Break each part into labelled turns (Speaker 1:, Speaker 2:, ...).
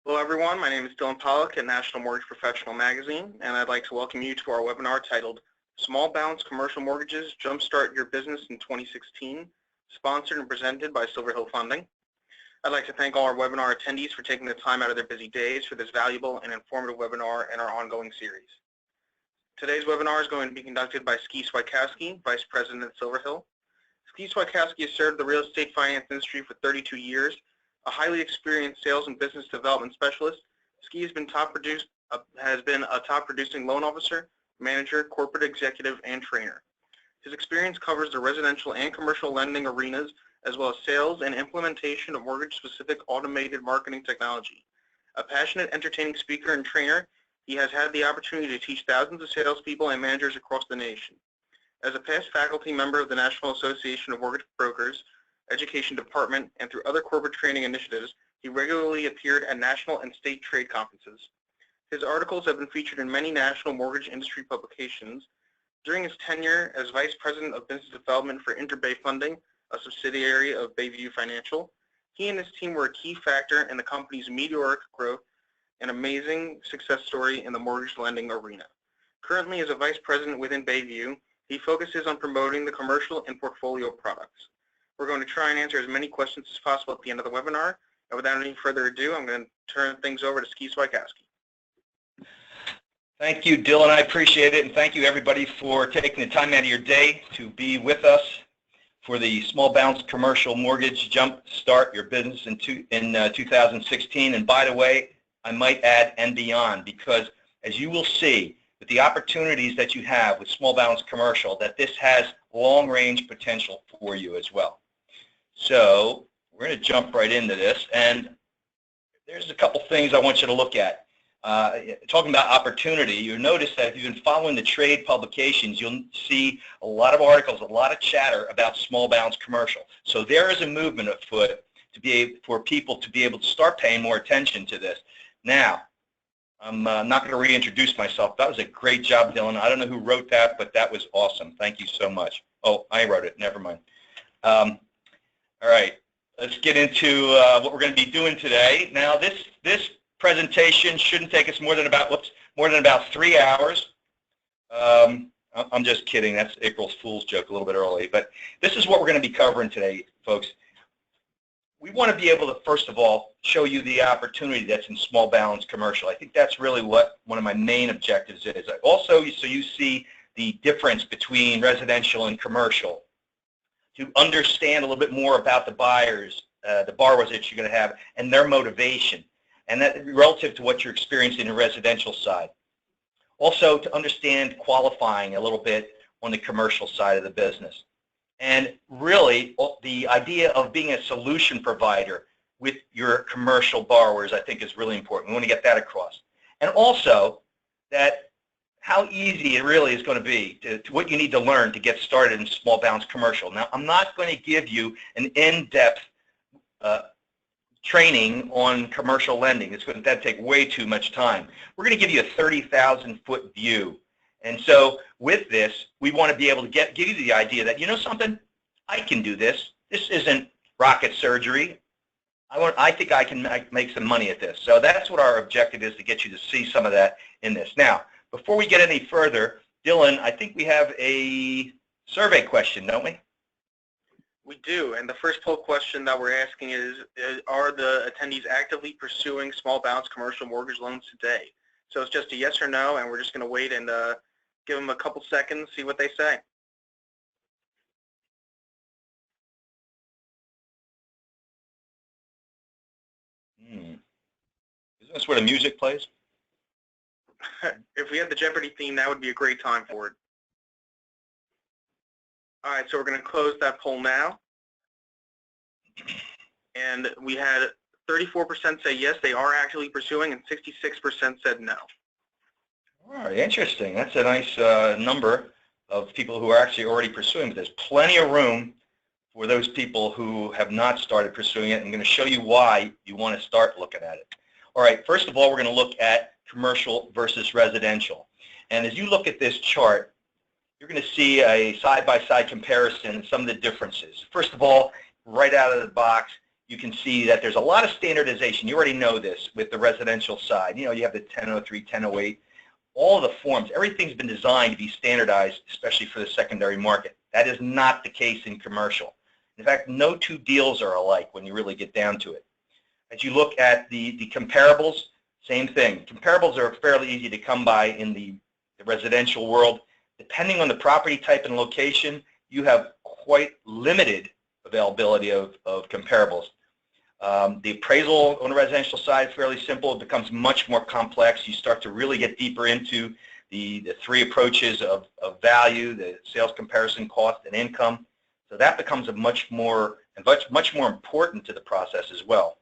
Speaker 1: Hello everyone, my name is Dylan Pollock at National Mortgage Professional Magazine, and I'd like to welcome you to our webinar titled Small Balance Commercial Mortgages, Jumpstart Your Business in 2016, sponsored and presented by Silver Hill Funding. I'd like to thank all our webinar attendees for taking the time out of their busy days for this valuable and informative webinar in our ongoing series. Today's webinar is going to be conducted by Ski Swikowski, Vice President at Silver Hill. Ski Swikowski has served the real estate finance industry for 32 years. A highly experienced sales and business development specialist, Ski has been a top producing loan officer, manager, corporate executive, and trainer. His experience covers the residential and commercial lending arenas, as well as sales and implementation of mortgage-specific automated marketing technology. A passionate, entertaining speaker and trainer, he has had the opportunity to teach thousands of salespeople and managers across the nation. As a past faculty member of the National Association of Mortgage Brokers, Education Department, and through other corporate training initiatives, he regularly appeared at national and state trade conferences. His articles have been featured in many national mortgage industry publications. During his tenure as Vice President of Business Development for Interbay Funding, a subsidiary of Bayview Financial, he and his team were a key factor in the company's meteoric growth and amazing success story in the mortgage lending arena. Currently, as a Vice President within Bayview, he focuses on promoting the commercial and portfolio products. We're going to try and answer as many questions as possible at the end of the webinar. And without any further ado, I'm going to turn things over to Ski Swikowski.
Speaker 2: Thank you, Dylan. I appreciate it. And thank you, everybody, for taking the time out of your day to be with us for the Small Balance Commercial Mortgage Jumpstart Your Business in 2016. And by the way, I might add and beyond, because as you will see, with the opportunities that you have with Small Balance Commercial, that this has long-range potential for you as well. So we're going to jump right into this, and there's a couple things I want you to look at. Talking about opportunity, you'll notice that if you've been following the trade publications, you'll see a lot of articles, a lot of chatter about small balance commercial. So there is a movement afoot for people to be able to start paying more attention to this. Now, I'm not going to reintroduce myself. That was a great job, Dylan. I don't know who wrote that, but that was awesome. Thank you so much. Oh, I wrote it. Never mind. All right, let's get into what we're going to be doing today. Now, this presentation shouldn't take us more than about 3 hours. I'm just kidding. That's April's Fool's joke a little bit early. But this is what we're going to be covering today, folks. We want to be able to, first of all, show you the opportunity that's in small balance commercial. I think that's really what one of my main objectives is. Also, so you see the difference between residential and commercial, to understand a little bit more about the borrowers that you're going to have and their motivation, and that relative to what you're experiencing in the residential side. Also, to understand qualifying a little bit on the commercial side of the business. And really, the idea of being a solution provider with your commercial borrowers, I think, is really important. We want to get that across. And also, that how easy it really is going to be, to what you need to learn to get started in small balance commercial. Now, I'm not going to give you an in-depth training on commercial lending. That'd take way too much time. We're going to give you a 30,000-foot view. And so with this, we want to be able to give you the idea that, you know something, I can do this. This isn't rocket surgery. I think I can make some money at this. So that's what our objective is, to get you to see some of that in this. Now, before we get any further, Dylan, I think we have a survey question, don't we?
Speaker 1: We do, and the first poll question that we're asking is, are the attendees actively pursuing small balance commercial mortgage loans today? So it's just a yes or no, and we're just going to wait and give them a couple seconds, see what they say.
Speaker 2: Isn't this where the music plays?
Speaker 1: If we had the Jeopardy theme, that would be a great time for it. All right, so we're going to close that poll now. And we had 34% say yes, they are actually pursuing, and 66% said no.
Speaker 2: All right, interesting. That's a nice number of people who are actually already pursuing, but there's plenty of room for those people who have not started pursuing it. I'm going to show you why you want to start looking at it. All right, first of all, we're going to look at commercial versus residential. And as you look at this chart, you're going to see a side-by-side comparison and some of the differences. First of all, right out of the box, you can see that there's a lot of standardization. You already know this with the residential side. You know, you have the 1003, 1008, all of the forms. Everything's been designed to be standardized, especially for the secondary market. That is not the case in commercial. In fact, no two deals are alike when you really get down to it. As you look at the comparables, same thing. Comparables are fairly easy to come by in the residential world. Depending on the property type and location, you have quite limited availability of comparables. The appraisal on the residential side is fairly simple. It becomes much more complex. You start to really get deeper into the three approaches of value, the sales comparison, cost, and income. So that becomes a much more important to the process as well.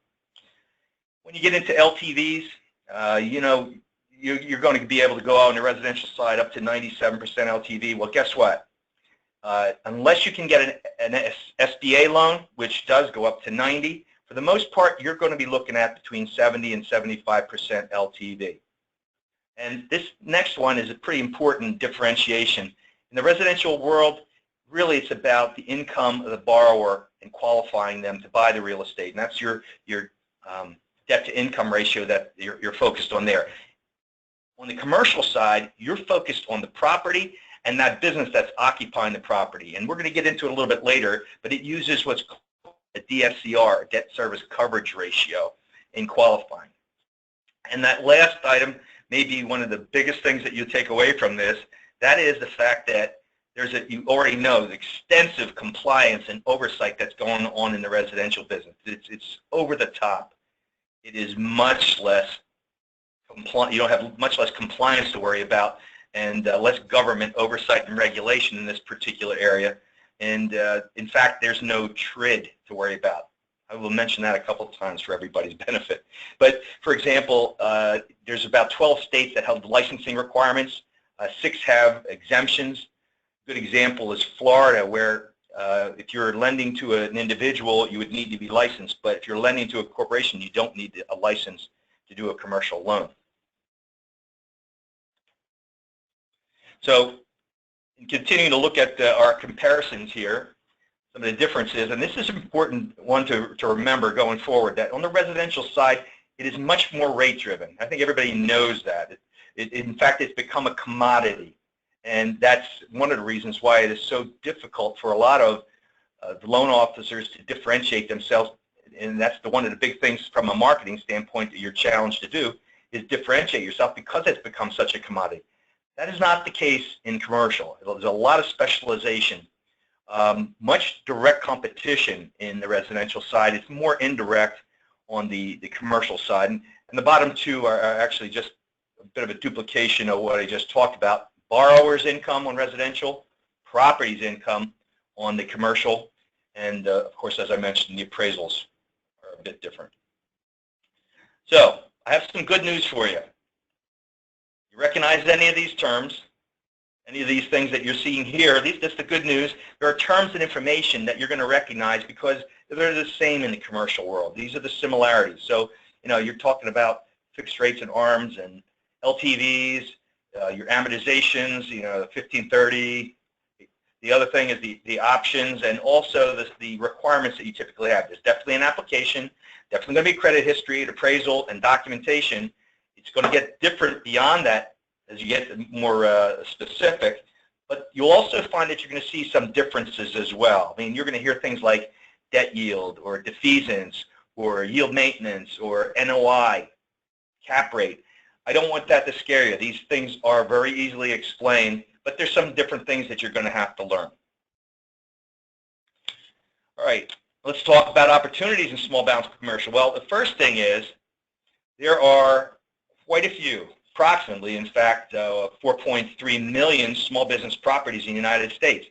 Speaker 2: When you get into LTVs, you know, you're going to be able to go out on the residential side up to 97% LTV. Well, guess what? Unless you can get an SBA loan, which does go up to 90, for the most part, you're going to be looking at between 70 and 75% LTV. And this next one is a pretty important differentiation. In the residential world, really it's about the income of the borrower and qualifying them to buy the real estate. And that's your debt-to-income ratio that you're focused on there. On the commercial side, you're focused on the property and that business that's occupying the property. And we're going to get into it a little bit later, but it uses what's called a DSCR, debt service coverage ratio, in qualifying. And that last item may be one of the biggest things that you take away from this. That is the fact that you already know the extensive compliance and oversight that's going on in the residential business. It's over the top. It is much less you don't have much less compliance to worry about, and less government oversight and regulation in this particular area. And in fact, there's no TRID to worry about. I will mention that a couple of times for everybody's benefit. But for example, there's about 12 states that have licensing requirements. 6 have exemptions. A good example is Florida, where if you're lending to an individual, you would need to be licensed. But if you're lending to a corporation, you don't need a license to do a commercial loan. So in continuing to look at our comparisons here, some of the differences, and this is an important one to remember going forward, that on the residential side, it is much more rate driven. I think everybody knows that. In fact, it's become a commodity. And that's one of the reasons why it is so difficult for a lot of the loan officers to differentiate themselves. And that's one of the big things from a marketing standpoint that you're challenged to do, is differentiate yourself, because it's become such a commodity. That is not the case in commercial. There's a lot of specialization, much direct competition in the residential side. It's more indirect on the commercial side. And the bottom two are actually just a bit of a duplication of what I just talked about. Borrower's income on residential, property's income on the commercial, and of course, as I mentioned, the appraisals are a bit different. So I have some good news for you. You recognize any of these terms, any of these things that you're seeing here? That's the good news. There are terms and information that you're going to recognize because they're the same in the commercial world. These are the similarities. So, you know, you're talking about fixed rates and ARMs and LTVs, your amortizations, you know, 1530. The other thing is the options, and also the requirements that you typically have. There's definitely an application, definitely going to be credit history, appraisal, and documentation. It's going to get different beyond that as you get more specific, but you'll also find that you're going to see some differences as well. I mean, you're going to hear things like debt yield or defeasance or yield maintenance or NOI, cap rate. I don't want that to scare you. These things are very easily explained, but there's some different things that you're going to have to learn. All right, let's talk about opportunities in small balance commercial. Well, the first thing is there are quite a few, approximately, in fact, 4.3 million small business properties in the United States,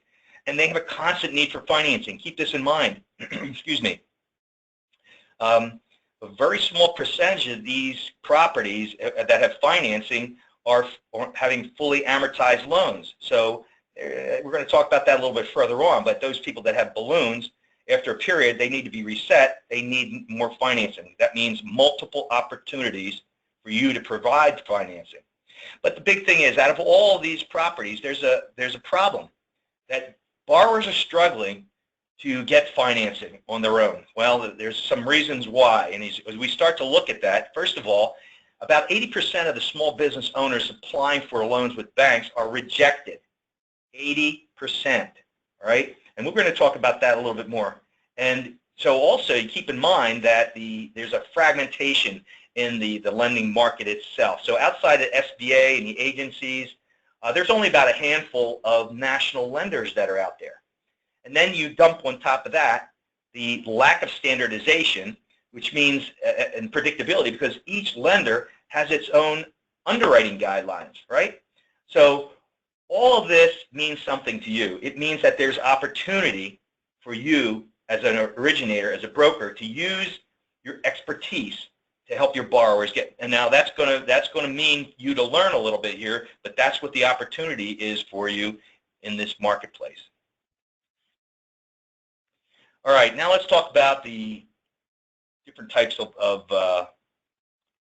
Speaker 2: and they have a constant need for financing. Keep this in mind. Excuse me. A very small percentage of these properties that have financing are having fully amortized loans. So we're going to talk about that a little bit further on, but those people that have balloons, after a period, they need to be reset. They need more financing. That means multiple opportunities for you to provide financing. But the big thing is, out of all these properties, there's a problem that borrowers are struggling to get financing on their own? Well, there's some reasons why. And as we start to look at that, first of all, about 80% of the small business owners applying for loans with banks are rejected. 80%, all right? And we're going to talk about that a little bit more. And so also you keep in mind that there's a fragmentation in the lending market itself. So outside the SBA and the agencies, there's only about a handful of national lenders that are out there. And then you dump on top of that the lack of standardization, which means and predictability, because each lender has its own underwriting guidelines, right? So all of this means something to you. It means that there's opportunity for you as an originator, as a broker, to use your expertise to help your borrowers get. And now that's going to mean you to learn a little bit here, but that's what the opportunity is for you in this marketplace. All right, now let's talk about the different types of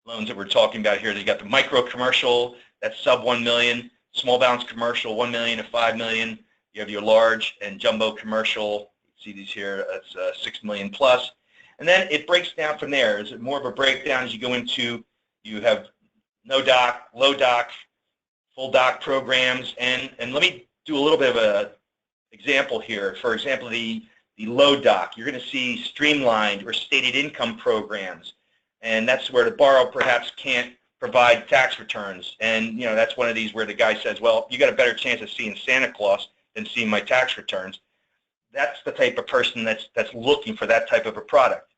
Speaker 2: loans that we're talking about here. You got the micro commercial, that's sub 1 million. Small balance commercial, 1 million to 5 million. You have your large and jumbo commercial. You see these here, that's 6 million plus. And then it breaks down from there. Is it more of a breakdown as you go into, you have no doc, low doc, full doc programs. And let me do a little bit of an example here. For example, the low doc, you're going to see streamlined or stated income programs. And that's where the borrower perhaps can't provide tax returns, and that's one of these where the guy says, well, you got a better chance of seeing Santa Claus than seeing my tax returns. That's the type of person that's looking for that type of a product.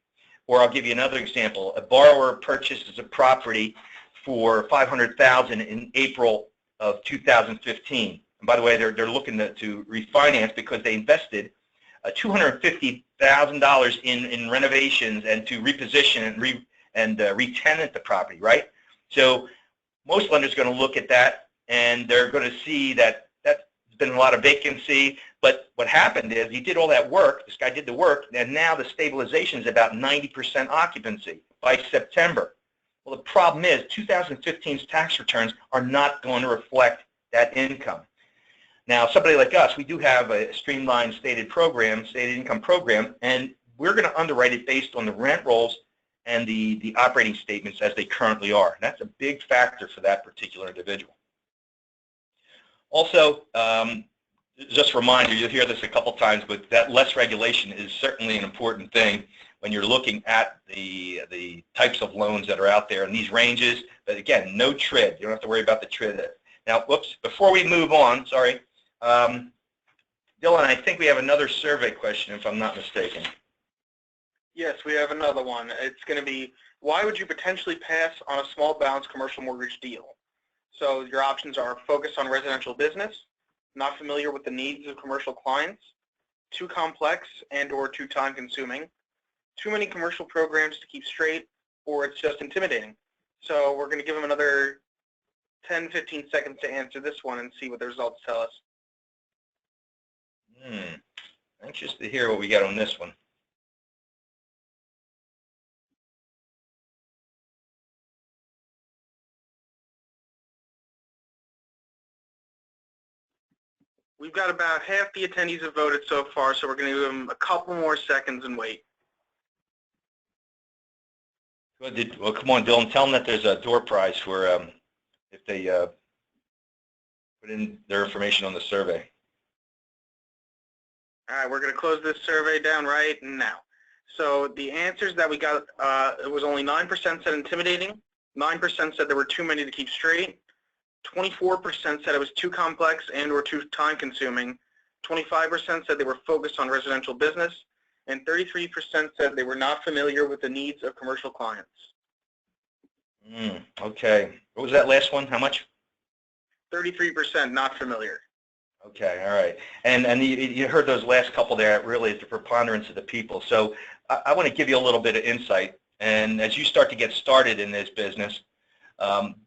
Speaker 2: Or I'll give you another example. A borrower purchases a property for $500,000 in April of 2015. And by the way, they're looking to refinance because they invested $250,000 in renovations and to reposition and re-tenant the property, right? So most lenders are going to look at that, and they're going to see that there's been a lot of vacancy. But what happened is he did all that work. This guy did the work, and now the stabilization is about 90% occupancy by September. Well, the problem is 2015's tax returns are not going to reflect that income. Now, somebody like us, we do have a streamlined stated income program, and we're going to underwrite it based on the rent rolls and the operating statements as they currently are. And that's a big factor for that particular individual. Also, just a reminder, you'll hear this a couple times, but that less regulation is certainly an important thing when you're looking at the types of loans that are out there and these ranges. But again, no TRID. You don't have to worry about the TRID. Now, whoops, before we move on, sorry, Dylan, I think we have another survey question, if I'm not mistaken.
Speaker 1: Yes, we have another one. It's going to be, why would you potentially pass on a small balance commercial mortgage deal? So your options are focus on residential business, not familiar with the needs of commercial clients, too complex and or too time consuming, too many commercial programs to keep straight, or it's just intimidating. So we're going to give them another 10-15 seconds to answer this one and see what the results tell us.
Speaker 2: Anxious to hear what we got on this one.
Speaker 1: We've got about half the attendees have voted so far, so we're going to give them a couple more seconds and wait.
Speaker 2: Well, come on, Dylan. Tell them that there's a door prize for if they put in their information on the survey.
Speaker 1: All right, we're going to close this survey down right now. So the answers that we got, it was only 9% said intimidating, 9% said there were too many to keep straight, 24% said it was too complex and or too time consuming, 25% said they were focused on residential business, and 33% said they were not familiar with the needs of commercial clients.
Speaker 2: Okay. What was that last one? How much?
Speaker 1: 33% not familiar.
Speaker 2: Okay, all right. And you heard those last couple there, really is the preponderance of the people. So I want to give you a little bit of insight. And as you start to get started in this business,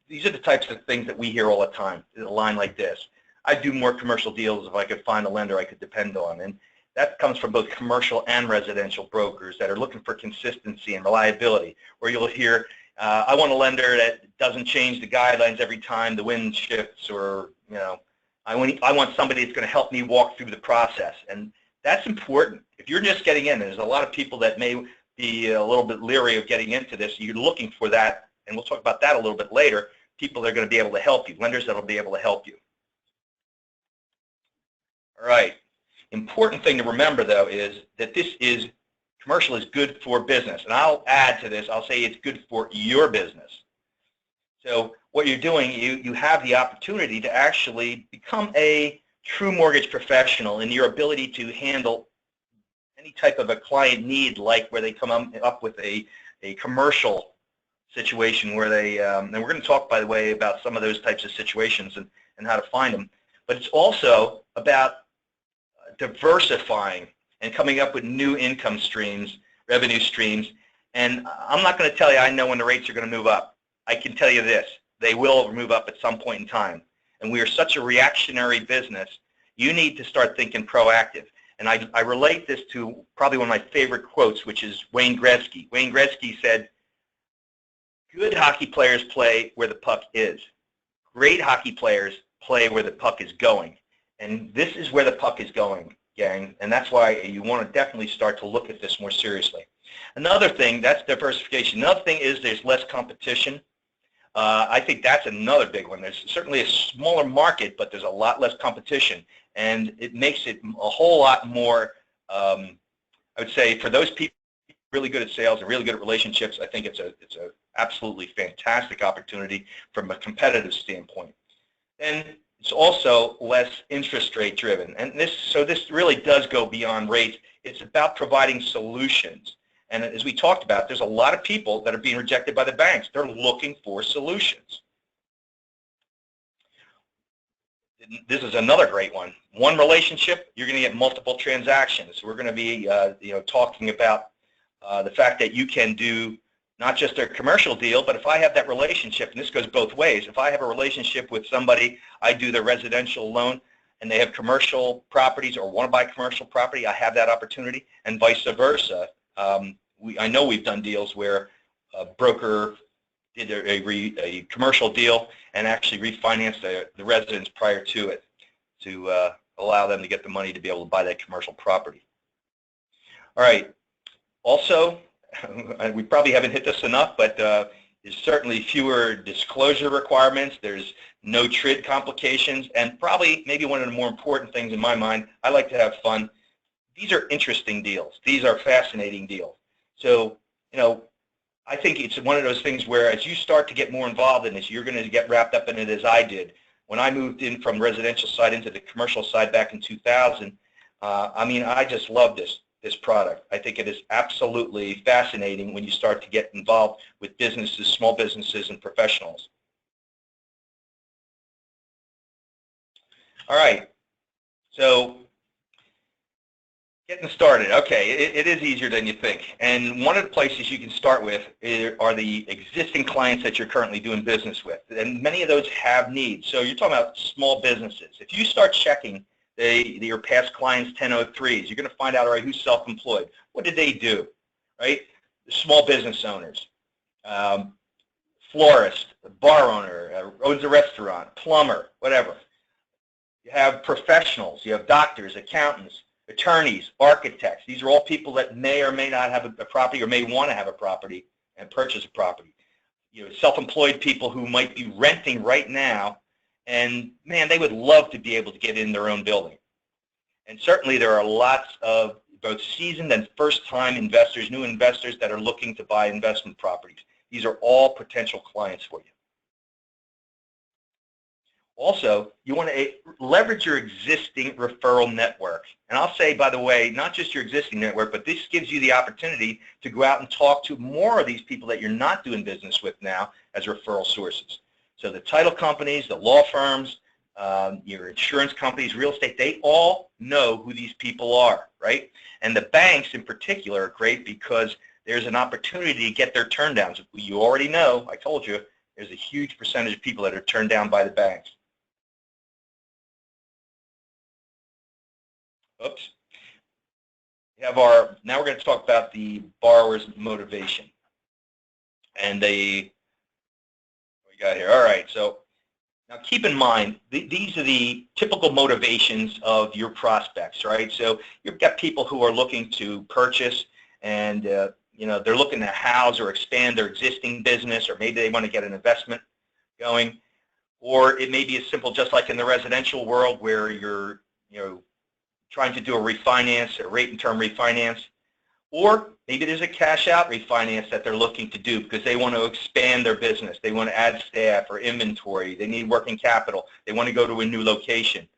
Speaker 2: these are the types of things that we hear all the time, a line like this. I'd do more commercial deals if I could find a lender I could depend on. And that comes from both commercial and residential brokers that are looking for consistency and reliability, where you'll hear, I want a lender that doesn't change the guidelines every time the wind shifts, or, I want somebody that's going to help me walk through the process. And That's important. If you're just getting in, there's a lot of people that may be a little bit leery of getting into this. You're looking for that, and we'll talk about that a little bit later, people that are going to be able to help you, lenders that will be able to help you. All right. Important thing to remember, though, is that commercial is good for business. And I'll add to this, I'll say it's good for your business. So what you're doing, you have the opportunity to actually become a true mortgage professional in your ability to handle any type of a client need, like where they come up with a commercial situation where they, and we're going to talk, by the way, about some of those types of situations and how to find them. But it's also about diversifying and coming up with new income streams, revenue streams. And I'm not going to tell you I know when the rates are going to move up. I can tell you this, they will move up at some point in time. And we are such a reactionary business, you need to start thinking proactive. And I relate this to probably one of my favorite quotes, which is Wayne Gretzky. Wayne Gretzky said, good hockey players play where the puck is. Great hockey players play where the puck is going. And this is where the puck is going, gang, and that's why you want to definitely start to look at this more seriously. Another thing, that's diversification. Another thing is there's less competition. I think that's another big one. There's certainly a smaller market, but there's a lot less competition, and it makes it a whole lot more, I would say, for those people really good at sales and really good at relationships, I think it's a absolutely fantastic opportunity from a competitive standpoint. And it's also less interest rate driven. And this really does go beyond rates. It's about providing solutions. And as we talked about, there's a lot of people that are being rejected by the banks. They're looking for solutions. This is another great one. One relationship, you're going to get multiple transactions. We're going to be talking about the fact that you can do not just a commercial deal, but if I have that relationship, and this goes both ways, if I have a relationship with somebody, I do their residential loan, and they have commercial properties or want to buy commercial property, I have that opportunity, and vice versa. I know we've done deals where a broker did a commercial deal and actually refinanced the residents prior to it to allow them to get the money to be able to buy that commercial property. All right. Also, we probably haven't hit this enough, but there's certainly fewer disclosure requirements. There's no TRID complications, and probably maybe one of the more important things in my mind, I like to have fun. These are interesting deals. These are fascinating deals. So, I think it's one of those things where as you start to get more involved in this, you're going to get wrapped up in it as I did. When I moved in from residential side into the commercial side back in 2000, I just love this product. I think it is absolutely fascinating when you start to get involved with businesses, small businesses, and professionals. All right, so getting started. Okay, it is easier than you think. And one of the places you can start with are the existing clients that you're currently doing business with. And many of those have needs. So you're talking about small businesses. If you start checking your past clients' 1003s, you're going to find out, all right, who's self-employed. What did they do, right? Small business owners, florist, bar owner, owns a restaurant, plumber, whatever. You have professionals. You have doctors, accountants, attorneys, architects. These are all people that may or may not have a property or may want to have a property and purchase a property. Self-employed people who might be renting right now, and man, they would love to be able to get in their own building. And certainly there are lots of both seasoned and first-time investors, new investors that are looking to buy investment properties. These are all potential clients for you. Also, you want to leverage your existing referral network. And I'll say, by the way, not just your existing network, but this gives you the opportunity to go out and talk to more of these people that you're not doing business with now as referral sources. So the title companies, the law firms, your insurance companies, real estate, they all know who these people are, right? And the banks in particular are great because there's an opportunity to get their turndowns. You already know, I told you, there's a huge percentage of people that are turned down by the banks. Oops. We have now we're going to talk about the borrower's motivation. And what we got here. All right, so Now, keep in mind, these are the typical motivations of your prospects, right? So you've got people who are looking to purchase, and they're looking to house or expand their existing business, or maybe they want to get an investment going, or it may be as simple, just like in the residential world, where you're trying to do a refinance, a rate and term refinance. Or maybe there's a cash out refinance that they're looking to do because they want to expand their business. They want to add staff or inventory. They need working capital. They want to go to a new location.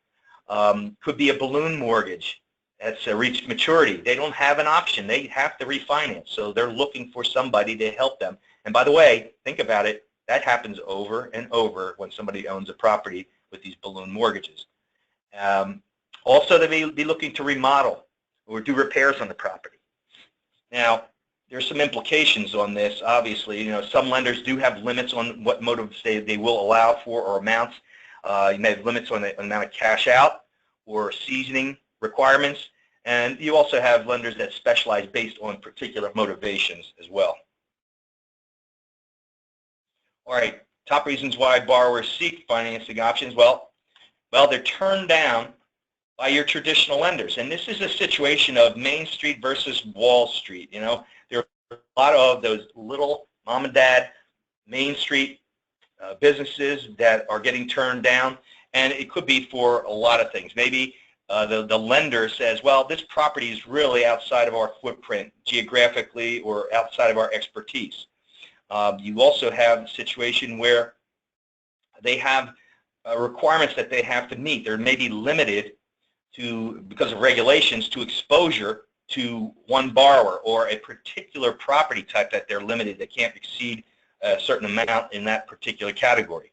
Speaker 2: Could be a balloon mortgage that's reached maturity. They don't have an option. They have to refinance. So they're looking for somebody to help them. And by the way, think about it. That happens over and over when somebody owns a property with these balloon mortgages. Also, they may be looking to remodel or do repairs on the property. Now, there's some implications on this. Obviously, some lenders do have limits on what motives they will allow for or amounts. You may have limits on the amount of cash out or seasoning requirements. And you also have lenders that specialize based on particular motivations as well. All right, top reasons why borrowers seek financing options. Well, they're turned down by your traditional lenders. And this is a situation of Main Street versus Wall Street. There are a lot of those little mom and dad Main Street businesses that are getting turned down, and it could be for a lot of things. Maybe the lender says, well, this property is really outside of our footprint geographically or outside of our expertise. You also have a situation where they have requirements that they have to meet. They're maybe limited because of regulations, to exposure to one borrower or a particular property type that they're limited. They can't exceed a certain amount in that particular category.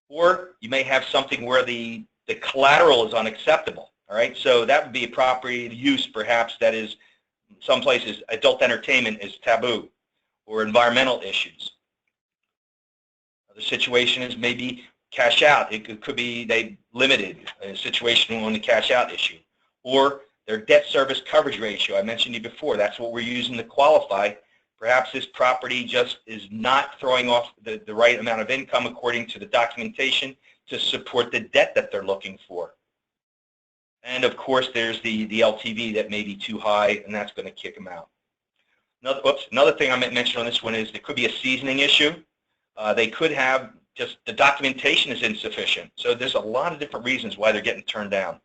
Speaker 2: Or you may have something where the collateral is unacceptable. All right, so that would be a property use perhaps that is, some places adult entertainment is taboo, or environmental issues. The situation is maybe cash out. It could be they limited a situation on the cash out issue, or their debt service coverage ratio. I mentioned you before. That's what we're using to qualify. Perhaps this property just is not throwing off the right amount of income according to the documentation to support the debt that they're looking for. And of course, there's the LTV that may be too high, and that's going to kick them out. Another thing I might mention on this one is it could be a seasoning issue. They could have just the documentation is insufficient. So there's a lot of different reasons why they're getting turned down.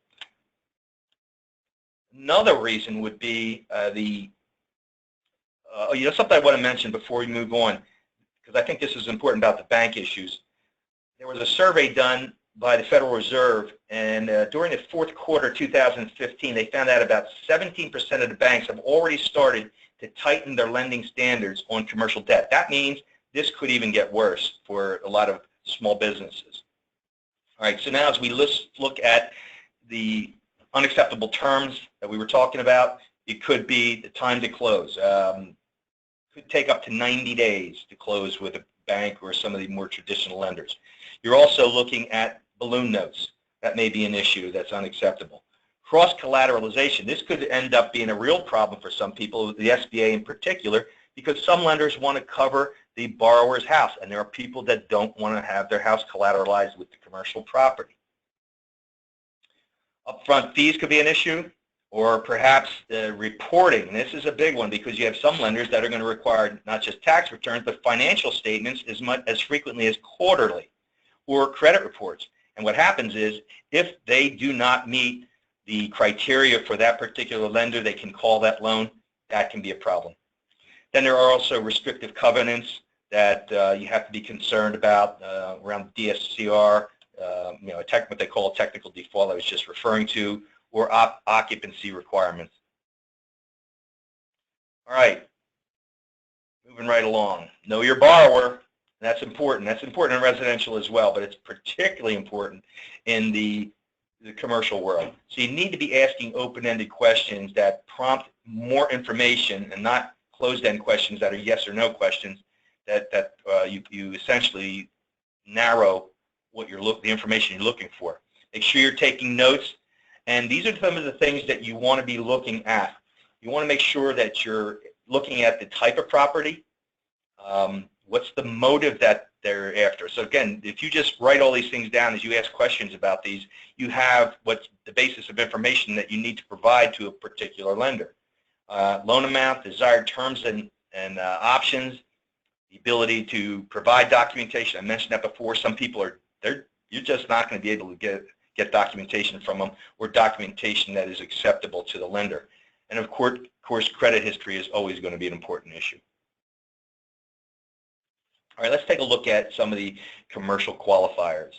Speaker 2: Another reason would be something I want to mention before we move on, because I think this is important about the bank issues. There was a survey done by the Federal Reserve, and during the fourth quarter 2015, they found out about 17% of the banks have already started to tighten their lending standards on commercial debt. That means this could even get worse for a lot of small businesses. All right, so now as we look at the unacceptable terms that we were talking about, it could be the time to close. Could take up to 90 days to close with a bank or some of the more traditional lenders. You're also looking at balloon notes. That may be an issue that's unacceptable. Cross-collateralization. This could end up being a real problem for some people, the SBA in particular, because some lenders want to cover the borrower's house, and there are people that don't want to have their house collateralized with the commercial property. Upfront fees could be an issue, or perhaps the reporting. This is a big one because you have some lenders that are going to require not just tax returns, but financial statements as frequently as quarterly, or credit reports. And what happens is, if they do not meet the criteria for that particular lender, they can call that loan. That can be a problem. Then there are also restrictive covenants that you have to be concerned about around DSCR, what they call a technical default I was just referring to, or occupancy requirements. All right, moving right along. Know your borrower. That's important. That's important in residential as well, but it's particularly important in the commercial world. So you need to be asking open-ended questions that prompt more information and not closed-end questions that are yes or no questions that you essentially narrow what the information you're looking for. Make sure you're taking notes, and these are some of the things that you want to be looking at. You want to make sure that you're looking at the type of property, what's the motive that they're after. So again, if you just write all these things down as you ask questions about these, you have what's the basis of information that you need to provide to a particular lender. Loan amount, desired terms and options, the ability to provide documentation. I mentioned that before. Some people you're just not going to be able to get documentation from them, or documentation that is acceptable to the lender. And of course, credit history is always going to be an important issue. All right, let's take a look at some of the commercial qualifiers.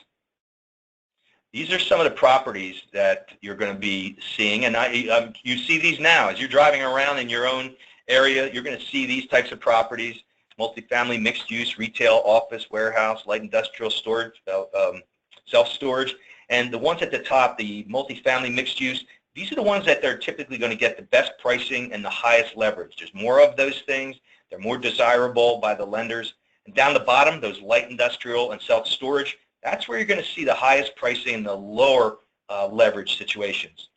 Speaker 2: These are some of the properties that you're going to be seeing, and you see these now. As you're driving around in your own area, you're going to see these types of properties: multifamily, mixed-use, retail, office, warehouse, light industrial storage, self-storage. And the ones at the top, the multifamily, mixed-use, these are the ones that they're typically going to get the best pricing and the highest leverage. There's more of those things. They're more desirable by the lenders. And down the bottom, those light industrial and self-storage, that's where you're going to see the highest pricing in the lower leverage situations.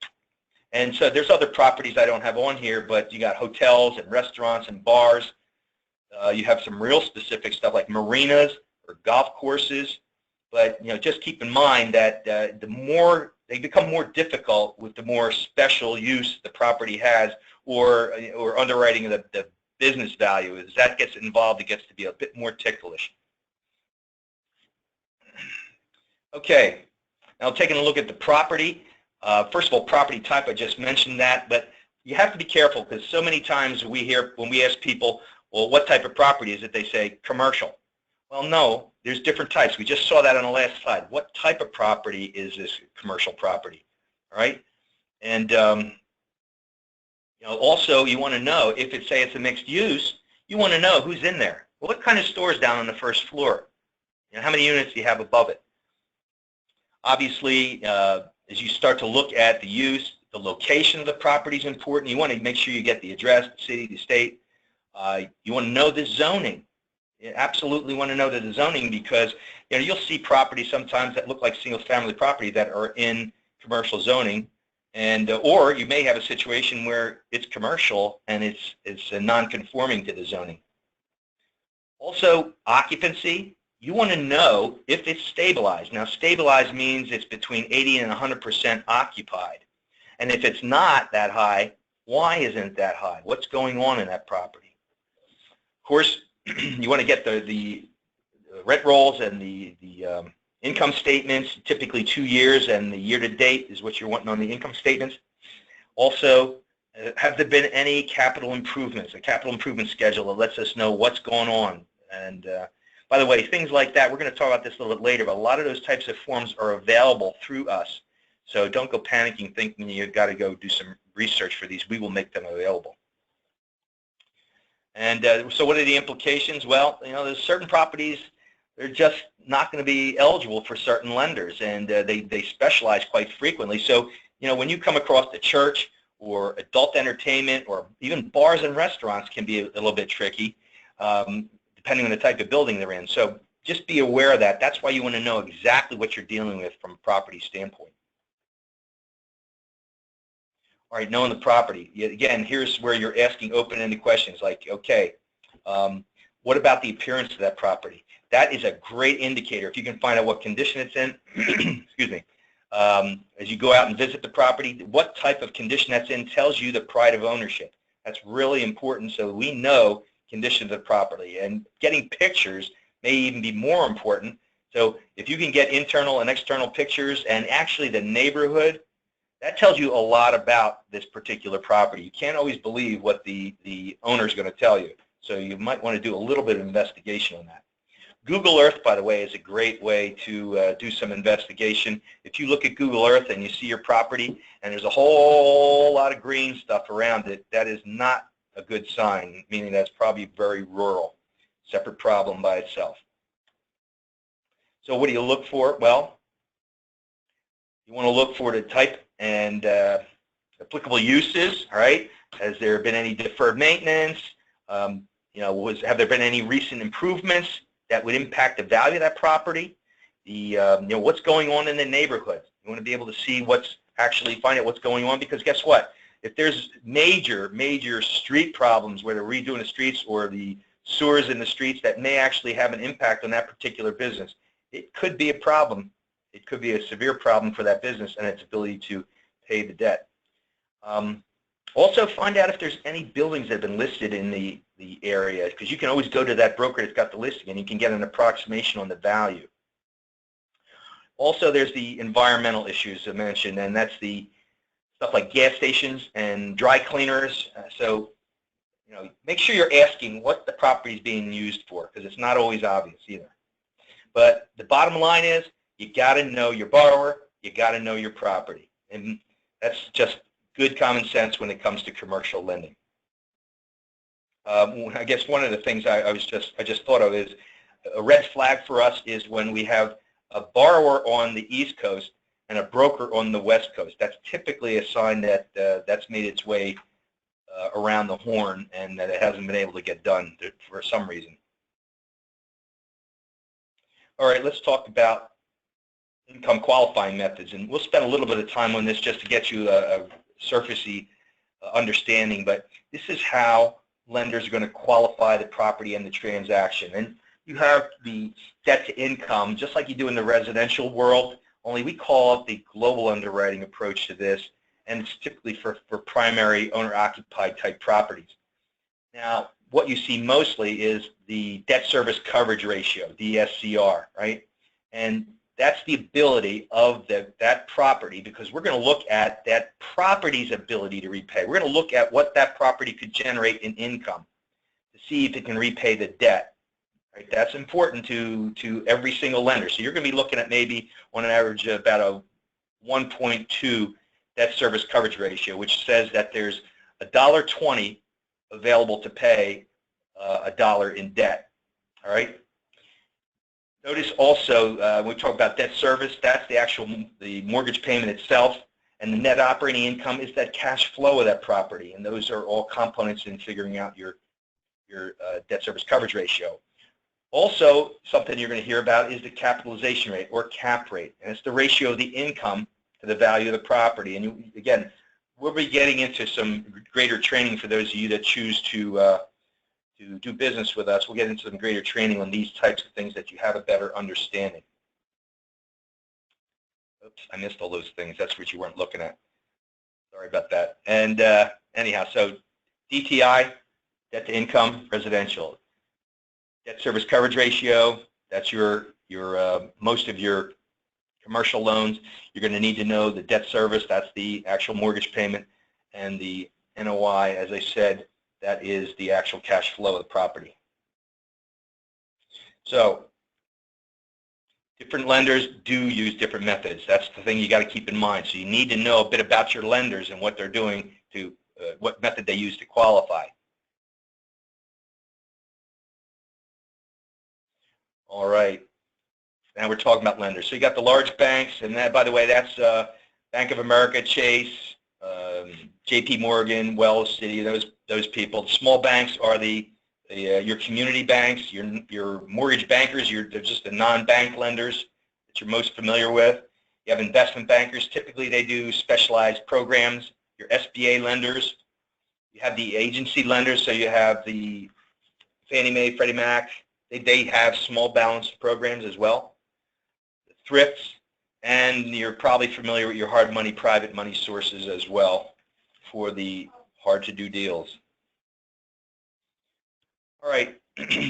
Speaker 2: And so there's other properties I don't have on here, but you got hotels and restaurants and bars. You have some real specific stuff like marinas or golf courses. But just keep in mind that the more they become more difficult with the more special use the property has, or underwriting of the business value. As that gets involved, it gets to be a bit more ticklish. Okay, now taking a look at the property. First of all, property type, I just mentioned that, but you have to be careful because so many times we hear, when we ask people, well, what type of property is it? They say commercial. Well, no, there's different types. We just saw that on the last slide. What type of property is this commercial property? All right, and also you want to know if it's a mixed use. You want to know who's in there. Well, what kind of stores down on the first floor? How many units do you have above it? Obviously, as you start to look at the use, the location of the property is important. You want to make sure you get the address, the city, the state. You want to know the zoning. You absolutely want to know the zoning because you'll see properties sometimes that look like single-family property that are in commercial zoning, and or you may have a situation where it's commercial and it's non-conforming to the zoning. Also, occupancy. You want to know if it's stabilized. Now, stabilized means it's between 80 and 100% occupied. And if it's not that high, why isn't it that high? What's going on in that property? Of course, you want to get the rent rolls and the income statements, typically 2 years, and the year-to-date is what you're wanting on the income statements. Also, have there been any capital improvements, a capital improvement schedule that lets us know what's going on? And by the way, things like that, we're going to talk about this a little bit later, but a lot of those types of forms are available through us. So don't go panicking thinking you've got to go do some research for these. We will make them available. And so what are the implications? Well, there's certain properties, they're just not going to be eligible for certain lenders, and they specialize quite frequently. So, when you come across the church or adult entertainment or even bars and restaurants can be a little bit tricky, depending on the type of building they're in. So just be aware of that. That's why you want to know exactly what you're dealing with from a property standpoint. All right, knowing the property. Again, here's where you're asking open-ended questions like, okay, what about the appearance of that property? That is a great indicator. If you can find out what condition it's in, excuse me, as you go out and visit the property, what type of condition that's in tells you the pride of ownership. That's really important so we know condition of the property. And getting pictures may even be more important. So if you can get internal and external pictures and actually the neighborhood, that tells you a lot about this particular property. You can't always believe what the owner is going to tell you. So you might want to do a little bit of investigation on that. Google Earth, by the way, is a great way to do some investigation. If you look at Google Earth and you see your property and there's a whole lot of green stuff around it, that is not a good sign, meaning that's probably very rural. Separate problem by itself. So what do you look for? Well, you want to look for the type and applicable uses, all right? Has there been any deferred maintenance? Have there been any recent improvements that would impact the value of that property? What's going on in the neighborhood? You want to be able to see find out what's going on, because guess what? If there's major street problems where they're redoing the streets or the sewers in the streets that may actually have an impact on that particular business. It could be a problem. It could be a severe problem for that business and its ability to pay the debt. Also, find out if there's any buildings that have been listed in the area, because you can always go to that broker that's got the listing and you can get an approximation on the value. Also, there's the environmental issues I mentioned, and that's the stuff like gas stations and dry cleaners. So, make sure you're asking what the property is being used for, because it's not always obvious either. But the bottom line is, you got to know your borrower, you got to know your property, and that's just good common sense when it comes to commercial lending. I guess one of the things I just thought of is a red flag for us is when we have a borrower on the East Coast and a broker on the West Coast. That's typically a sign that that's made its way around the horn and that it hasn't been able to get done for some reason. All right, let's talk about income qualifying methods, and we'll spend a little bit of time on this just to get you a surfacey understanding, but this is how lenders are going to qualify the property and the transaction. And you have the debt to income, just like you do in the residential world, only we call it the global underwriting approach to this, and it's typically for primary owner-occupied type properties. Now, what you see mostly is the debt service coverage ratio, DSCR, right? And that's the ability of that property, because we're going to look at that property's ability to repay. We're going to look at what that property could generate in income to see if it can repay the debt. Right? That's important to every single lender. So you're going to be looking at maybe on an average about a 1.2 debt service coverage ratio, which says that there's $1.20 available to pay $1 in debt. All right. Notice also when we talk about debt service, that's the mortgage payment itself, and the net operating income is that cash flow of that property, and those are all components in figuring out your debt service coverage ratio. Also, something you're going to hear about is the capitalization rate, or cap rate, and it's the ratio of the income to the value of the property. And again, we'll be getting into some greater training for those of you that choose to do business with us. We'll get into some greater training on these types of things that you have a better understanding. Oops, I missed all those things. That's what you weren't looking at. Sorry about that. And anyhow, so DTI, debt to income, residential. Debt service coverage ratio, that's your most of your commercial loans. You're going to need to know the debt service, that's the actual mortgage payment, and the NOI, as I said, that is the actual cash flow of the property. So different lenders do use different methods. That's the thing you got to keep in mind. So you need to know a bit about your lenders and what they're doing to what method they use to qualify. All right. Now we're talking about lenders. So you got the large banks, and that, by the way, that's Bank of America, Chase, J.P. Morgan, Wells, Citi, those people. The small banks are your community banks, your mortgage bankers. They're just the non-bank lenders that you're most familiar with. You have investment bankers. Typically, they do specialized programs. Your SBA lenders. You have the agency lenders. So you have the Fannie Mae, Freddie Mac. They have small balance programs as well. The thrifts, and you're probably familiar with your hard money, private money sources as well for the hard-to-do deals. All right,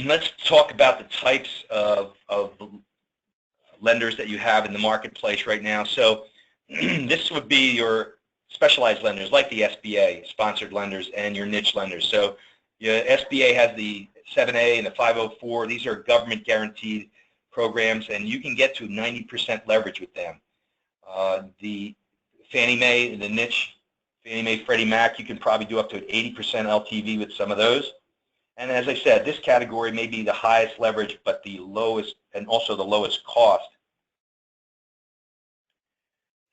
Speaker 2: let's talk about the types of lenders that you have in the marketplace right now. So this would be your specialized lenders like the SBA, sponsored lenders, and your niche lenders. So your SBA has the 7A and the 504. These are government guaranteed programs, and you can get to 90% leverage with them. The Fannie Mae and the niche, Fannie Mae, Freddie Mac, you can probably do up to an 80% LTV with some of those. And as I said, this category may be the highest leverage, but the lowest, and also the lowest cost.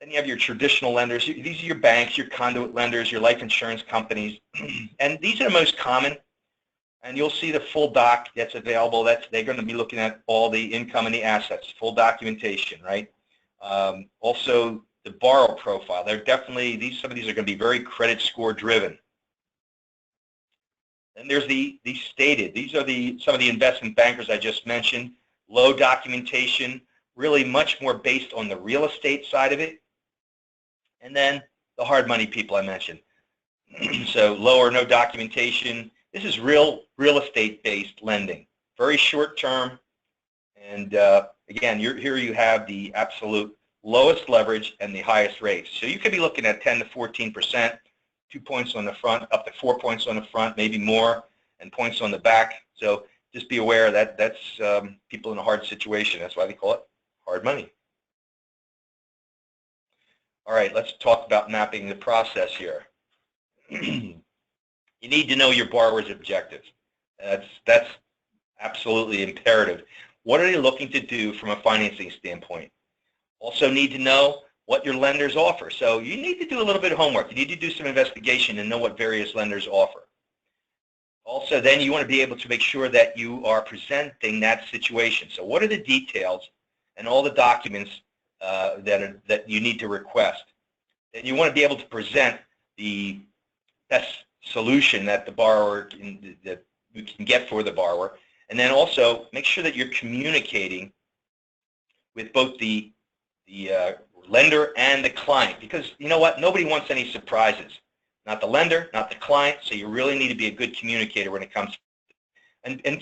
Speaker 2: Then you have your traditional lenders. These are your banks, your conduit lenders, your life insurance companies, and these are the most common. And you'll see the full doc that's available. They're going to be looking at all the income and the assets, full documentation, right? Also, the borrower profile. They're definitely some of these are going to be very credit score driven. And there's the stated. These are some of the investment bankers I just mentioned. Low documentation, really much more based on the real estate side of it. And then the hard money people I mentioned. So low or no documentation. This is real estate-based lending, very short term. And again, here you have the absolute lowest leverage and the highest rates. So you could be looking at 10 to 14%, 2 points on the front, up to 4 points on the front, maybe more, and points on the back. So just be aware that that's people in a hard situation. That's why they call it hard money. All right, let's talk about mapping the process here. You need to know your borrower's objectives. That's absolutely imperative. What are they looking to do from a financing standpoint? Also need to know what your lenders offer. So you need to do a little bit of homework. You need to do some investigation and know what various lenders offer. Also, then you want to be able to make sure that you are presenting that situation. So what are the details and all the documents that you need to request? And you want to be able to present the best solution that the borrower that you can get for the borrower. And then also make sure that you're communicating with both the lender and the client, because you know what? Nobody wants any surprises. Not the lender, not the client. So you really need to be a good communicator when it comes to, and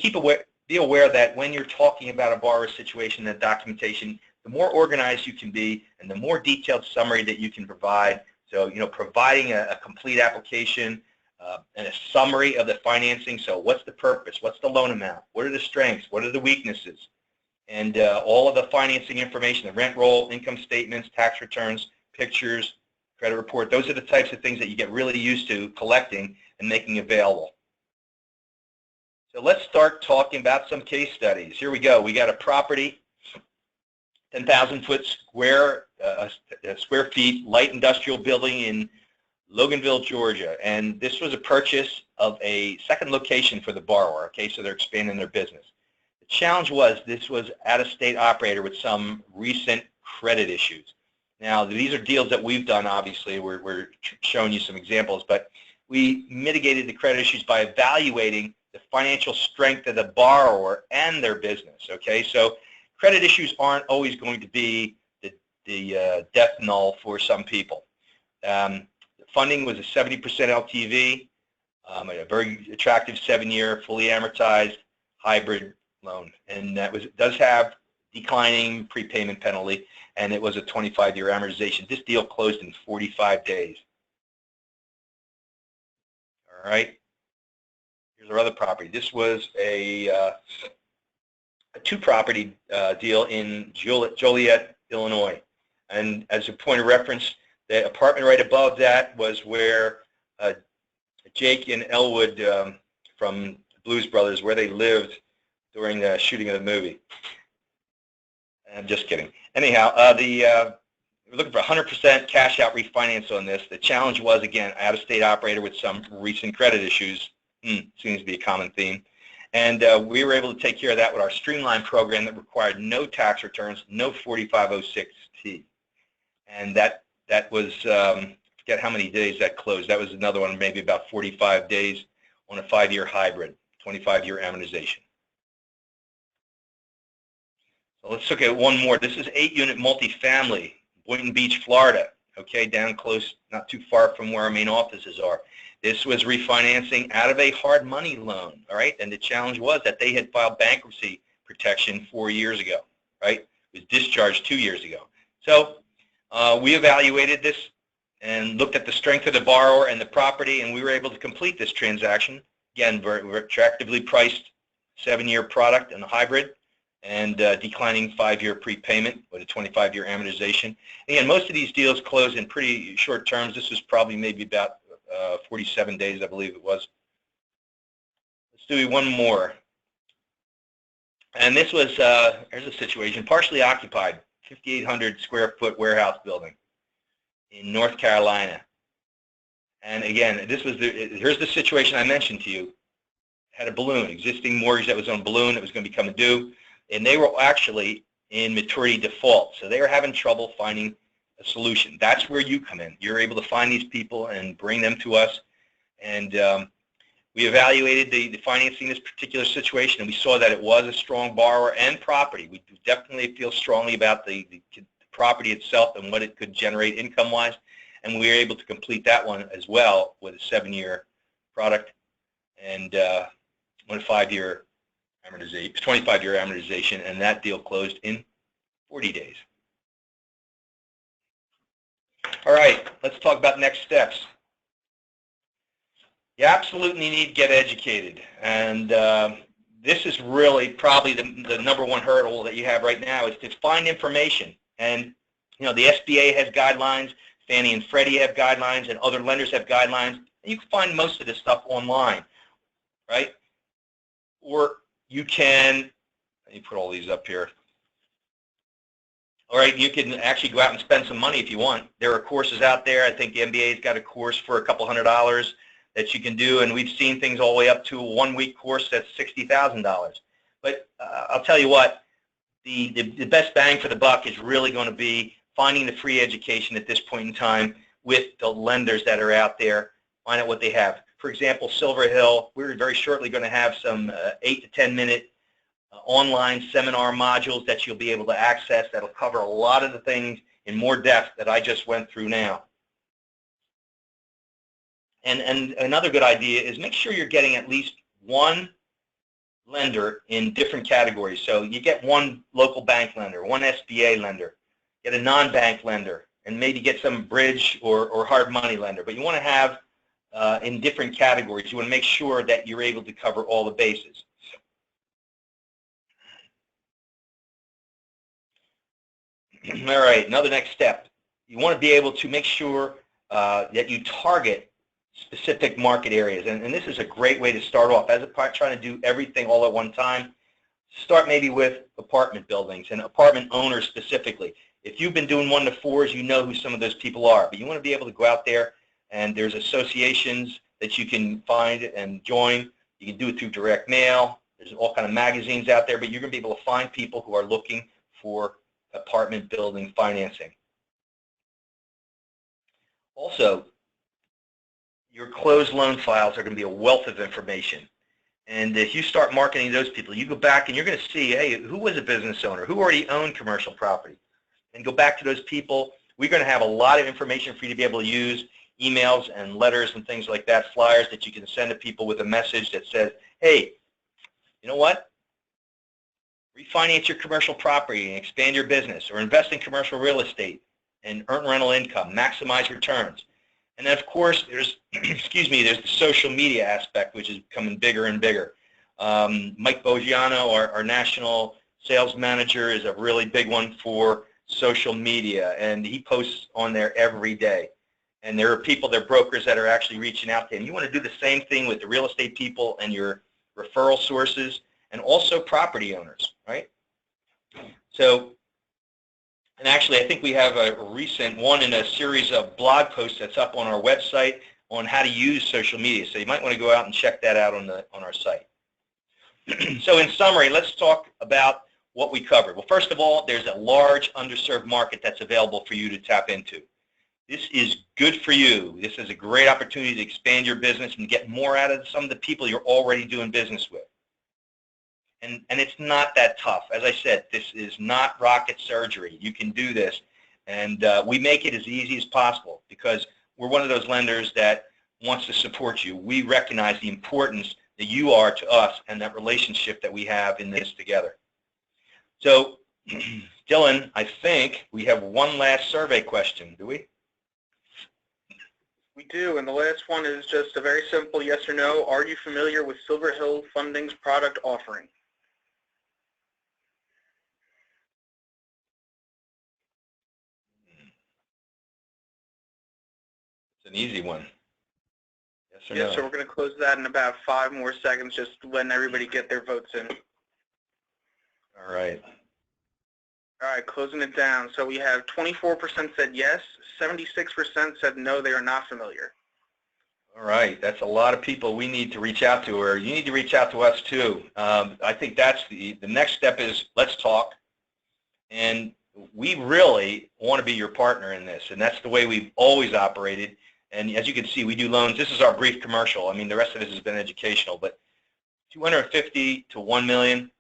Speaker 2: be aware that when you're talking about a borrower situation and documentation, the more organized you can be and the more detailed summary that you can provide. So, providing a complete application and a summary of the financing. So what's the purpose? What's the loan amount? What are the strengths? What are the weaknesses? And all of the financing information, the rent roll, income statements, tax returns, pictures, credit report. Those are the types of things that you get really used to collecting and making available. So let's start talking about some case studies. Here we go. We got a property, 10,000 square feet, light industrial building in Loganville, Georgia. And this was a purchase of a second location for the borrower. Okay, so they're expanding their business. The challenge was this was out-of-state operator with some recent credit issues. Now, these are deals that we've done, obviously. We're showing you some examples, but we mitigated the credit issues by evaluating the financial strength of the borrower and their business, okay? So credit issues aren't always going to be the death knell for some people. The funding was a 70% LTV, a very attractive 7-year, fully amortized hybrid loan, and does have declining prepayment penalty, and it was a 25-year amortization. This deal closed in 45 days. All right. Here's our other property. This was a two-property deal in Joliet, Illinois. And as a point of reference, the apartment right above that was where Jake and Elwood from Blues Brothers, where they lived during the shooting of the movie. I'm just kidding. Anyhow, we're looking for 100% cash out refinance on this. The challenge was, again, out-of-state operator with some recent credit issues. Seems to be a common theme. And we were able to take care of that with our streamlined program that required no tax returns, no 4506T. And that was, forget how many days that closed. That was another one, maybe about 45 days on a 5-year hybrid, 25-year amortization. So let's look at one more. This is 8-unit multifamily, Boynton Beach, Florida. Okay, down close, not too far from where our main offices are. This was refinancing out of a hard money loan, all right? And the challenge was that they had filed bankruptcy protection 4 years ago, right? It was discharged 2 years ago. So we evaluated this and looked at the strength of the borrower and the property, and we were able to complete this transaction. Again, very attractively priced 7-year product and a hybrid, and declining 5-year prepayment with a 25-year amortization. Again, most of these deals close in pretty short terms. This was probably maybe about 47 days, I believe it was. Let's do one more. And this was, here's a situation, partially occupied, 5,800 square foot warehouse building in North Carolina. And again, here's the situation I mentioned to you. Had a balloon, existing mortgage that was on a balloon that was going to become due, and they were actually in maturity default. So they were having trouble finding a solution. That's where you come in. You're able to find these people and bring them to us. And We evaluated the financing in this particular situation, and we saw that it was a strong borrower and property. We definitely feel strongly about the property itself and what it could generate income-wise, and we were able to complete that one as well with a 7-year product and 25-year amortization, and that deal closed in 40 days. All right, let's talk about next steps. You absolutely need to get educated, and this is really probably the number one hurdle that you have right now is to find information. And the SBA has guidelines, Fannie and Freddie have guidelines, and other lenders have guidelines. And you can find most of this stuff online, right? Or you can, let me put all these up here. All right, you can actually go out and spend some money if you want. There are courses out there. I think the MBA's got a course for a couple $100 that you can do, and we've seen things all the way up to a 1-week course that's $60,000. But I'll tell you what, the best bang for the buck is really going to be finding the free education at this point in time with the lenders that are out there. Find out what they have. For example, Silver Hill, we're very shortly going to have some 8 to 10 minute online seminar modules that you'll be able to access that'll cover a lot of the things in more depth that I just went through now. And another good idea is make sure you're getting at least one lender in different categories. So you get one local bank lender, one SBA lender, get a non-bank lender, and maybe get some bridge or hard money lender. But you want to have in different categories. You want to make sure that you're able to cover all the bases. All right, another next step. You want to be able to make sure that you target specific market areas. And this is a great way to start off. As opposed to trying to do everything all at one time, start maybe with apartment buildings and apartment owners specifically. If you've been doing 1-4s, you know who some of those people are. But you want to be able to go out there, and there's associations that you can find and join. You can do it through direct mail. There's all kind of magazines out there, but you're going to be able to find people who are looking for apartment building financing. Also, your closed loan files are going to be a wealth of information. And if you start marketing those people, you go back and you're going to see, hey, who was a business owner? Who already owned commercial property? And go back to those people. We're going to have a lot of information for you to be able to use, emails and letters and things like that, flyers that you can send to people with a message that says, hey, you know what? Refinance your commercial property and expand your business, or invest in commercial real estate and earn rental income, maximize returns. And then, of course, there's, excuse me, there's the social media aspect, which is becoming bigger and bigger. Mike Boggiano, our national sales manager, is a really big one for social media, and he posts on there every day. And there are people, there are brokers that are actually reaching out to him. You want to do the same thing with the real estate people and your referral sources, and also property owners, right? So, and actually, I think we have a recent one in a series of blog posts that's up on our website on how to use social media. So you might want to go out and check that out on our site. So in summary, let's talk about what we covered. Well, first of all, there's a large underserved market that's available for you to tap into. This is good for you. This is a great opportunity to expand your business and get more out of some of the people you're already doing business with. And it's not that tough. As I said, this is not rocket surgery. You can do this. And we make it as easy as possible because we're one of those lenders that wants to support you. We recognize the importance that you are to us and that relationship that we have in this together. So, Dylan, I think we have one last survey question, do we?
Speaker 1: We do, and the last one is just a very simple yes or no. Are you familiar with Silver Hill Funding's product offering?
Speaker 2: It's an easy one. Yes or
Speaker 1: Yes,
Speaker 2: no?
Speaker 1: so we're going to close that in about 5 more seconds, just letting everybody get their votes in.
Speaker 2: All right.
Speaker 1: All right, closing it down. So we have 24% said yes, 76% said no, they are not familiar.
Speaker 2: All right, that's a lot of people we need to reach out to, or you need to reach out to us too. I think that's the next step is let's talk. And we really want to be your partner in this, and that's the way we've always operated. And as you can see, we do loans. This is our brief commercial. I mean, the rest of this has been educational, but 250 to 1 million,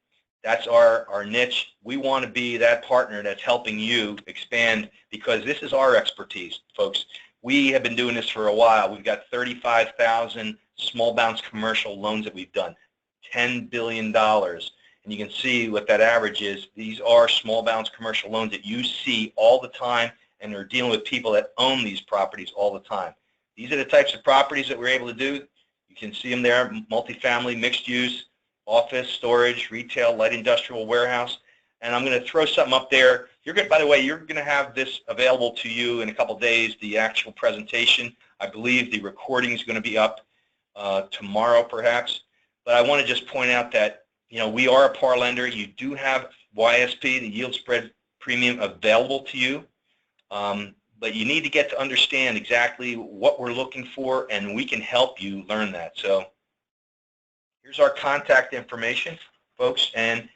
Speaker 2: that's our niche. We want to be that partner that's helping you expand because this is our expertise, folks. We have been doing this for a while. We've got 35,000 small balance commercial loans that we've done, $10 billion. And you can see what that average is. These are small balance commercial loans that you see all the time, and they're dealing with people that own these properties all the time. These are the types of properties that we're able to do. You can see them there, multifamily, mixed use, office, storage, retail, light industrial, warehouse. And I'm going to throw something up there. By the way, you're going to have this available to you in a couple days, the actual presentation. I believe the recording is going to be up tomorrow perhaps. But I want to just point out that, we are a par lender. You do have YSP, the yield spread premium, available to you. But you need to get to understand exactly what we're looking for, and we can help you learn that. So here's our contact information, folks, and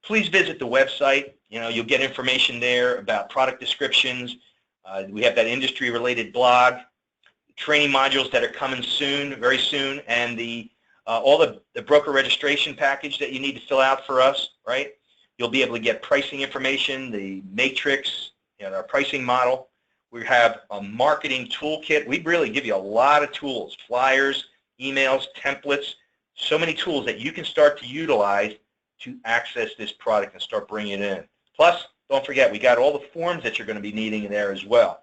Speaker 2: please visit the website. You'll get information there about product descriptions. We have that industry-related blog, training modules that are coming soon, very soon, and all the broker registration package that you need to fill out for us, right? You'll be able to get pricing information, the matrix, our pricing model. We have a marketing toolkit. We really give you a lot of tools, flyers, emails, templates, so many tools that you can start to utilize to access this product and start bringing it in. Plus, don't forget, we got all the forms that you're going to be needing there as well.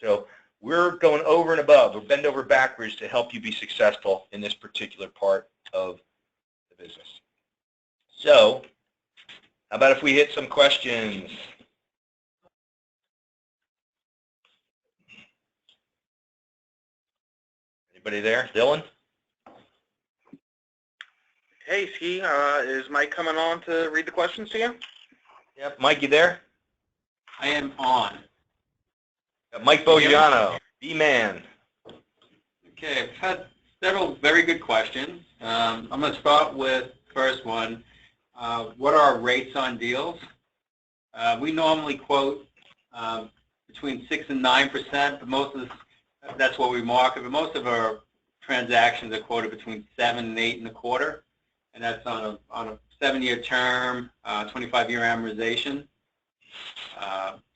Speaker 2: So we're going over and above. We'll bend over backwards to help you be successful in this particular part of the business. So how about if we hit some questions? Anybody there? Dylan?
Speaker 1: Hey, Ski, is Mike coming on to read the questions to you?
Speaker 2: Yep. Mike, you there?
Speaker 3: I am on.
Speaker 2: Mike Bogiano, B-Man.
Speaker 3: Okay, I've had several very good questions. I'm going to start with the first one. What are our rates on deals? We normally quote between 6 and 9%, but that's what we market. But most of our transactions are quoted between 7 and 8.25%, and that's on a 7-year term, 25-year amortization,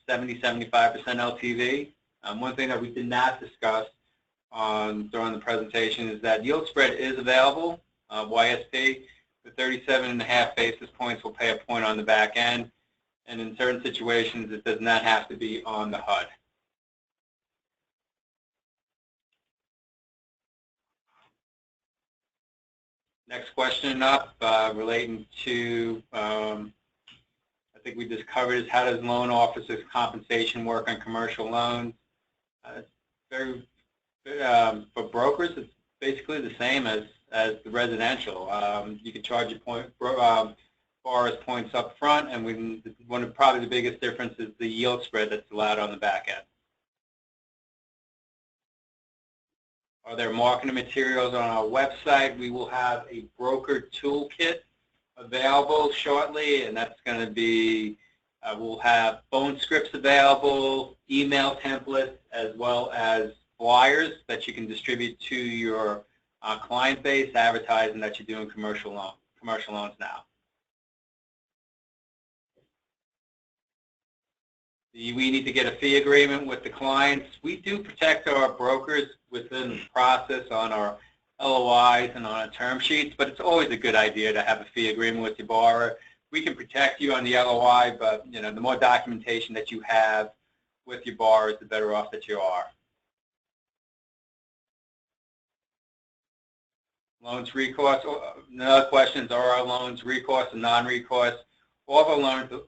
Speaker 3: 70-75% LTV. One thing that we did not discuss during the presentation is that yield spread is available. YSP, the 37.5 basis points will pay a point on the back end, and in certain situations it does not have to be on the HUD. Next question up, relating to, I think we just covered, is how does loan officers' compensation work on commercial loans? For brokers, it's basically the same as the residential. You can charge borrowers points up front, and one of probably the biggest difference is the yield spread that's allowed on the back end. Are there marketing materials on our website? We will have a broker toolkit available shortly, and that's going to be, we'll have phone scripts available, email templates, as well as flyers that you can distribute to your client base, advertising that you're doing commercial loans now. We need to get a fee agreement with the clients. We do protect our brokers within the process on our LOIs and on our term sheets, but it's always a good idea to have a fee agreement with your borrower. We can protect you on the LOI, but the more documentation that you have with your borrowers, the better off that you are. Loans recourse. Another question is, are our loans recourse and non-recourse? All of our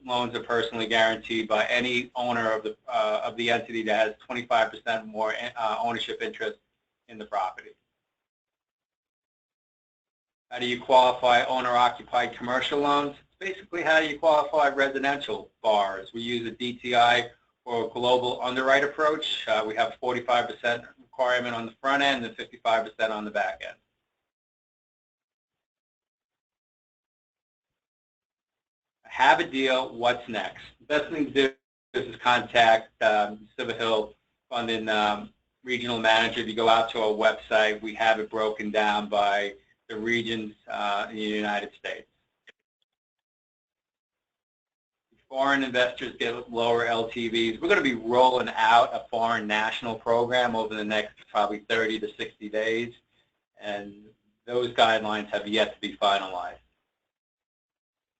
Speaker 3: loans are personally guaranteed by any owner of the entity that has 25% more ownership interest in the property. How do you qualify owner-occupied commercial loans? Basically, how do you qualify residential borrowers? We use a DTI or a global underwrite approach. We have 45% requirement on the front end and 55% on the back end. Have a deal, what's next? The best thing to do is contact Silver Hill Fund and regional manager. If you go out to our website, we have it broken down by the regions in the United States. Foreign investors get lower LTVs. We're going to be rolling out a foreign national program over the next probably 30 to 60 days, and those guidelines have yet to be finalized.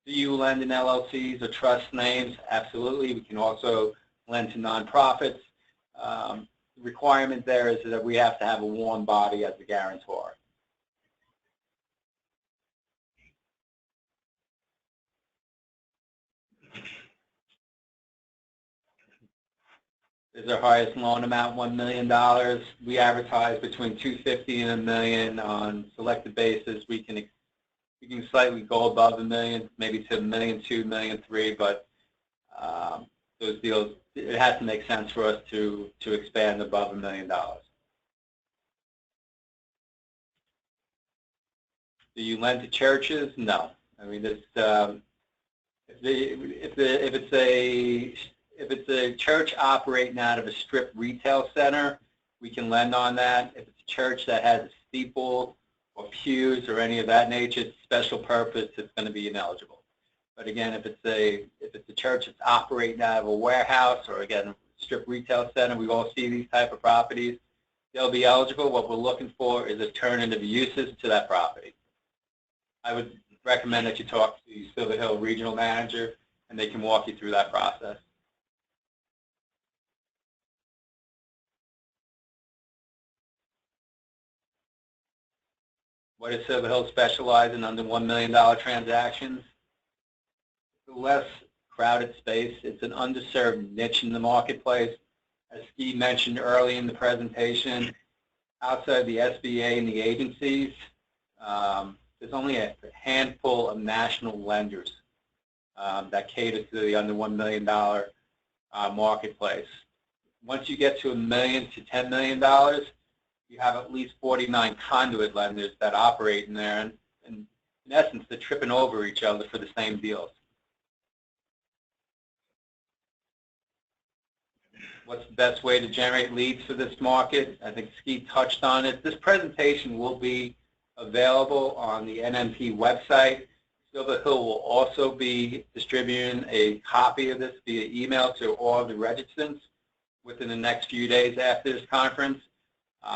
Speaker 3: Do you lend in LLCs or trust names? Absolutely. We can also lend to nonprofits. The requirement there is that we have to have a warm body as the guarantor. Is our highest loan amount $1 million? We advertise between $250,000 and $1 million on selected basis. We can slightly go above $1 million, maybe to $1.2 million, $1.3 million, but those deals, it has to make sense for us to expand above $1 million. Do you lend to churches? No. I mean, if it's a church operating out of a strip retail center, we can lend on that. If it's a church that has a steeple or pews or any of that nature, it's special purpose, it's going to be ineligible. But again, if it's a church that's operating out of a warehouse or again strip retail center, we all see these type of properties, they'll be eligible. What we're looking for is alternative uses to that property. I would recommend that you talk to the Silver Hill regional manager, and they can walk you through that process. What does Silver Hill specialize in under $1 million transactions? The less crowded space. It's an underserved niche in the marketplace. As Steve mentioned early in the presentation, outside the SBA and the agencies, there's only a handful of national lenders that cater to the under $1 million marketplace. Once you get to $1 million to $10 million, you have at least 49 conduit lenders that operate in there, and in essence, they're tripping over each other for the same deals. What's the best way to generate leads for this market? I think Ski touched on it. This presentation will be available on the NMP website. Silver Hill will also be distributing a copy of this via email to all of the registrants within the next few days after this conference.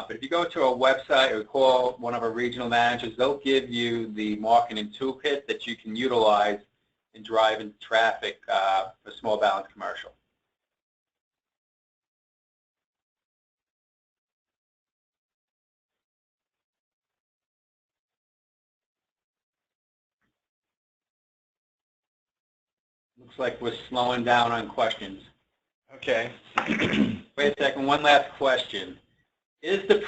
Speaker 3: But if you go to our website or call one of our regional managers, they'll give you the marketing toolkit that you can utilize in driving traffic for small balance commercial. Looks like we're slowing down on questions.
Speaker 2: Okay.
Speaker 3: Wait a second, one last question. Is the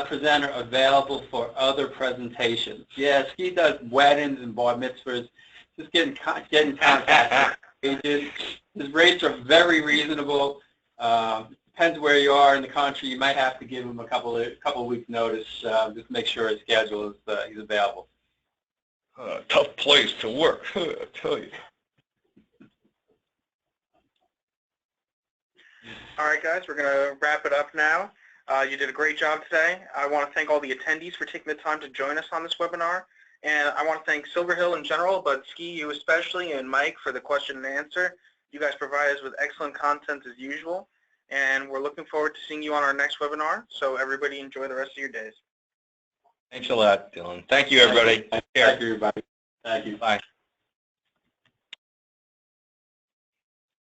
Speaker 3: presenter available for other presentations? Yes, he does weddings and bar mitzvahs. Just get in contact with his rates are very reasonable. Depends where you are in the country. You might have to give him a couple of weeks notice. Just make sure his schedule is he's available.
Speaker 2: Tough place to work, I tell you.
Speaker 1: All right, guys, we're going to wrap it up now. You did a great job today. I want to thank all the attendees for taking the time to join us on this webinar. And I want to thank Silver Hill in general, but Ski, you especially, and Mike for the question and answer. You guys provide us with excellent content as usual. And we're looking forward to seeing you on our next webinar. So everybody enjoy the rest of your days.
Speaker 2: Thanks a lot, Dylan. Thank you, everybody.
Speaker 3: Thank you, everybody. Thank you.
Speaker 2: Bye.